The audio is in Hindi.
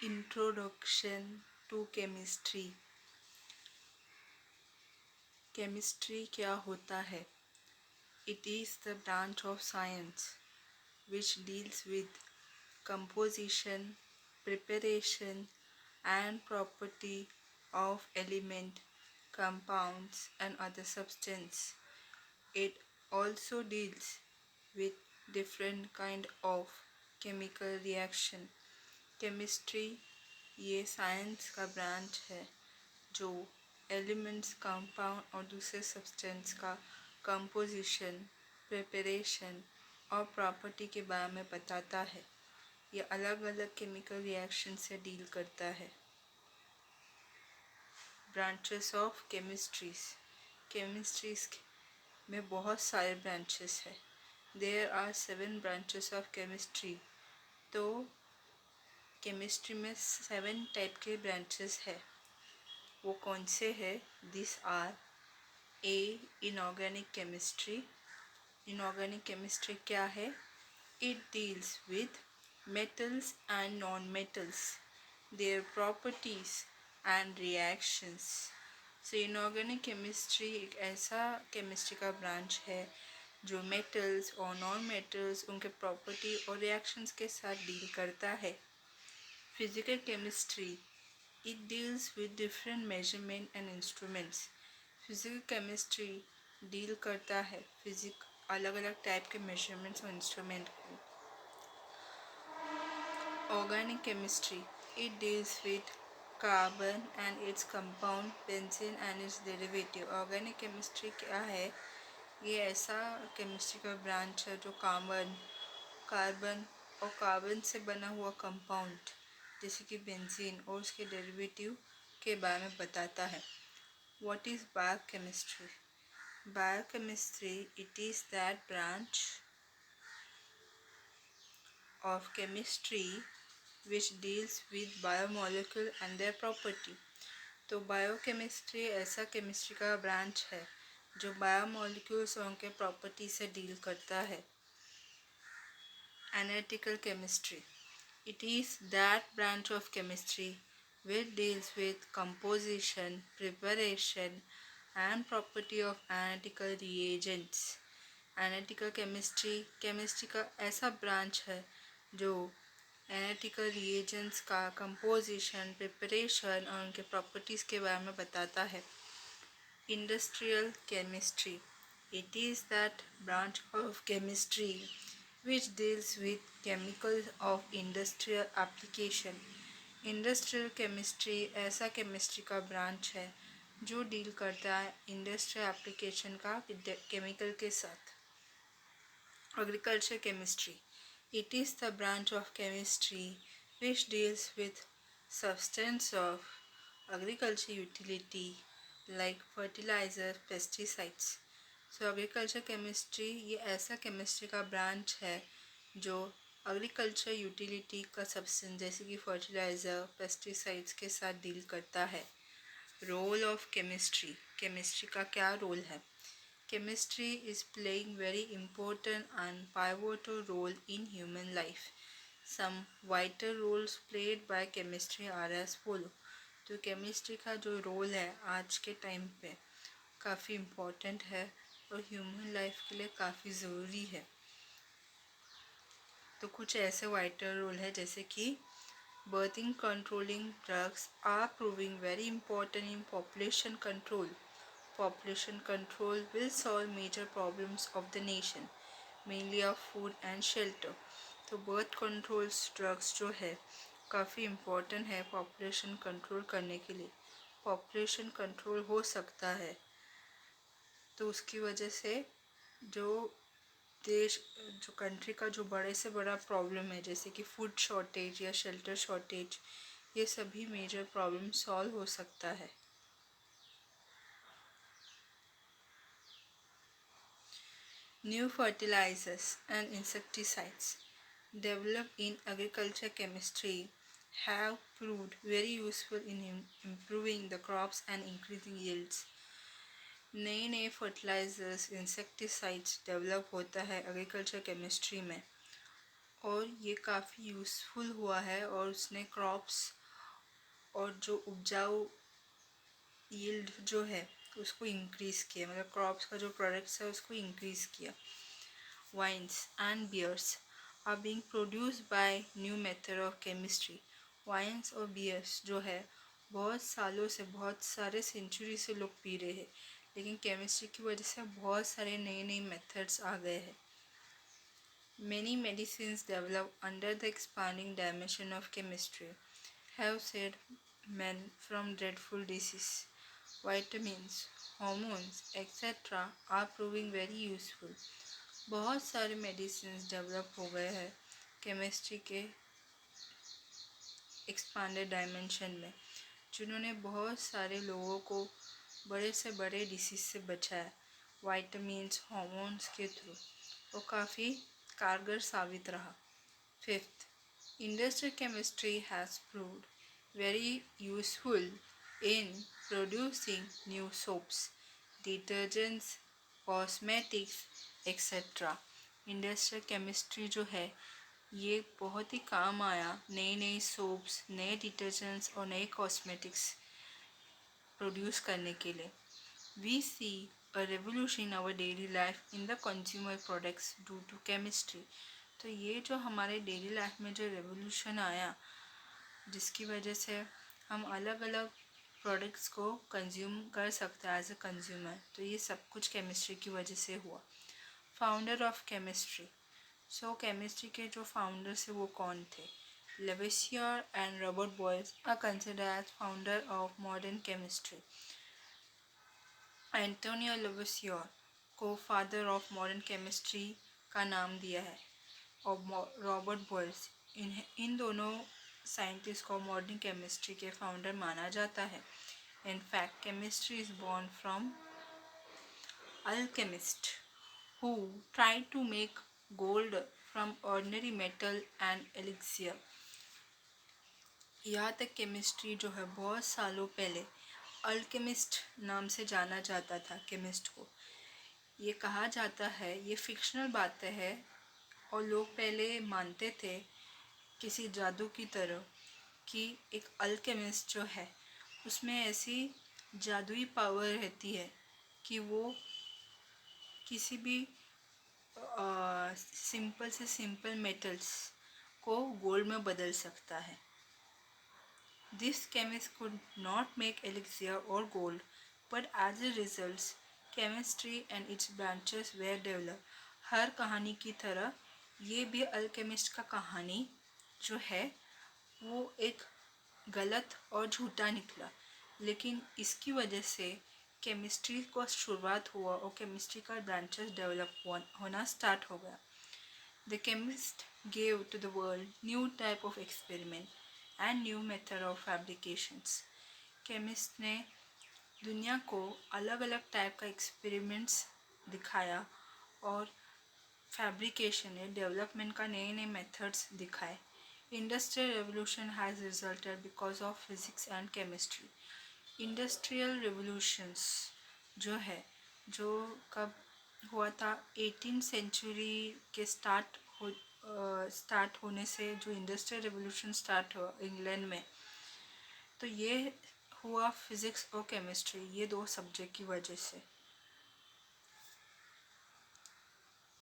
Introduction to chemistry. केमिस्ट्री क्या होता है? It is the branch of science which deals with composition, preparation, and property of element, compounds, and other substance. It also deals with different kind of chemical reaction. Chemistry ये साइंस का ब्रांच है जो एलिमेंट्स, कंपाउंड और दूसरे सब्सटेंस का कंपोजिशन, प्रिपरेशन और प्रॉपर्टी के बारे में बताता है। ये अलग अलग केमिकल रिएक्शन से डील करता है। ब्रांचेस ऑफ केमिस्ट्रीज में बहुत सारे ब्रांचेस हैं। There are 7 branches of chemistry. तो केमिस्ट्री में 7 टाइप के ब्रांचेस है। वो कौन से है? This are a inorganic chemistry. Inorganic chemistry क्या है? It deals with metals and non-metals, their properties and reactions. So inorganic chemistry एक ऐसा केमिस्ट्री का ब्रांच है जो मेटल्स और नॉन मेटल्स, उनके प्रॉपर्टी और रिएक्शंस के साथ डील करता है। Physical chemistry it deals with different measurement and instruments. Physical chemistry deal करता है अलग अलग टाइप के मेजरमेंट्स और इंस्ट्रूमेंट को। Organic chemistry it deals with carbon and its compound, benzene and its derivative. Organic chemistry क्या है? ये ऐसा केमिस्ट्री का ब्रांच है जो कार्बन और कार्बन से बना हुआ कंपाउंड जैसे कि बेंजीन और उसके डेरिवेटिव के बारे में बताता है। What is biochemistry? Biochemistry it is that branch of chemistry which deals with biomolecule and their property. तो बायोकेमिस्ट्री ऐसा केमिस्ट्री का ब्रांच है जो बायोमोलिक्यूल्स और उनके प्रॉपर्टी से डील करता है। Analytical chemistry it is that branch of chemistry which deals with composition, preparation and property of analytical reagents. Analytical chemistry का ऐसा ब्रांच है जो एनालिटिकल रिएजेंट्स का कंपोजिशन, प्रिपरेशन और उनके प्रॉपर्टीज़ के बारे में बताता है। Industrial chemistry it is that branch of chemistry which deals with chemicals of industrial application. Industrial chemistry ऐसा केमिस्ट्री का ब्रांच है जो डील करता है इंडस्ट्रियल एप्लीकेशन का केमिकल के साथ। Agriculture chemistry it is the branch of chemistry which deals with substance of agriculture utility like fertilizer, pesticides. So agriculture chemistry ये ऐसा केमिस्ट्री का ब्रांच है जो एग्रीकल्चर यूटिलिटी का सब्सटेंस जैसे कि फर्टिलाइज़र, पेस्टिसाइड्स के साथ डील करता है। रोल ऑफ केमिस्ट्री का क्या रोल है? Chemistry is playing very important and pivotal role in human life. Some vital roles played by chemistry are as follow. तो केमिस्ट्री का जो रोल है आज के टाइम पे काफ़ी इम्पोर्टेंट है और ह्यूमन लाइफ के लिए काफ़ी ज़रूरी है। तो कुछ ऐसे वाइटल रोल है जैसे कि birthing controlling drugs are proving very important in population control. Population control will solve major problems of the nation, mainly of food and shelter. तो बर्थ कंट्रोल्स ड्रग्स जो है काफ़ी इम्पोर्टेंट है पॉपुलेशन कंट्रोल करने के लिए। पॉपुलेशन कंट्रोल हो सकता है तो उसकी वजह से जो जो कंट्री का जो बड़े से बड़ा प्रॉब्लम है जैसे कि फूड शॉर्टेज या शेल्टर शॉर्टेज, ये सभी मेजर प्रॉब्लम सॉल्व हो सकता है। New fertilizers and insecticides developed in agriculture chemistry have proved very useful in improving the crops and increasing yields. नए नए फर्टिलाइजर्स, इंसेक्टिसाइड्स डेवलप होता है एग्रीकल्चर केमिस्ट्री में और ये काफ़ी यूज़फुल हुआ है और उसने क्रॉप्स और जो उपजाऊ यील्ड जो है उसको इंक्रीज़ किया, मतलब क्रॉप्स का जो प्रोडक्ट्स है उसको इंक्रीज़ किया। Wines and beers are being produced by new method of chemistry. Wines और beers जो है बहुत सालों से, बहुत सारे सेंचुरी से लोग पी रहे हैं, लेकिन केमिस्ट्री की वजह से बहुत सारे नए नए मेथड्स आ गए हैं। Many medicines developed under the expanding dimension of chemistry have saved men from dreadful disease. Vitamins, hormones, etc. are proving very useful. बहुत सारे मेडिसिन डेवलप हो गए हैं केमिस्ट्री के एक्सपांडेड डायमेंशन में, जिन्होंने बहुत सारे लोगों को बड़े से बड़े डिसीज से बचाया वाइटामिन्स हार्मोन्स के थ्रू। वो काफ़ी कारगर साबित रहा। Fifth, industrial chemistry has proved very useful in producing new soaps, detergents, cosmetics etcetera. Industrial chemistry जो है ये बहुत ही काम आया नई नई सोप्स, नए डिटर्जेंट्स और नए कॉस्मेटिक्स प्रोड्यूस करने के लिए। We see a revolution in our daily life in the consumer products due to chemistry. तो ये जो हमारे डेली लाइफ में जो रेवोल्यूशन आया, जिसकी वजह से हम अलग अलग प्रोडक्ट्स को कंज्यूम कर सकते हैं एज अ कंज्यूमर, तो ये सब कुछ केमिस्ट्री की वजह से हुआ। Founder of chemistry, so chemistry के जो फाउंडर्स है वो कौन थे? Lavoisier and Robert Boyles are considered as founder of modern chemistry. Antonio Lavoisier को फादर ऑफ मॉडर्न केमिस्ट्री का नाम दिया है और रॉबर्ट बॉयल्स, इन दोनों साइंटिस्ट को मॉडर्न केमिस्ट्री के फाउंडर माना जाता है। In fact chemistry is born from alchemists who tried to make gold from ordinary metal and elixir। यहाँ तक केमिस्ट्री जो है बहुत सालों पहले अल्केमिस्ट नाम से जाना जाता था केमिस्ट को। ये कहा जाता है, ये फिक्शनल बातें है और लोग पहले मानते थे किसी जादू की तरह कि एक अल्केमिस्ट जो है उसमें ऐसी जादुई पावर रहती है कि वो किसी भी सिंपल से सिंपल मेटल्स को गोल्ड में बदल सकता है। This chemist could not make elixir और gold, but as a result chemistry and its branches were develop. हर कहानी की तरह ये भी अल्केमिस्ट का कहानी जो है वो एक गलत और झूठा निकला, लेकिन इसकी वजह से केमिस्ट्री को शुरुआत हुआ और केमिस्ट्री का ब्रांचेस डेवलप होना स्टार्ट हो गया। The chemist gave to the world new type of experiment and new method of fabrications. Chemist ने दुनिया को अलग अलग टाइप का एक्सपेरिमेंट्स दिखाया और फैब्रिकेशन या डेवलपमेंट का नए नए मेथड्स दिखाए। Industrial revolution has resulted because of physics and chemistry. Industrial revolutions जो है जो कब हुआ था 18th सेंचुरी के स्टार्ट होने से जो इंडस्ट्रियल रेवोल्यूशन स्टार्ट हुआ इंग्लैंड में, तो ये हुआ फिज़िक्स और केमिस्ट्री, ये दो सब्जेक्ट की वजह से।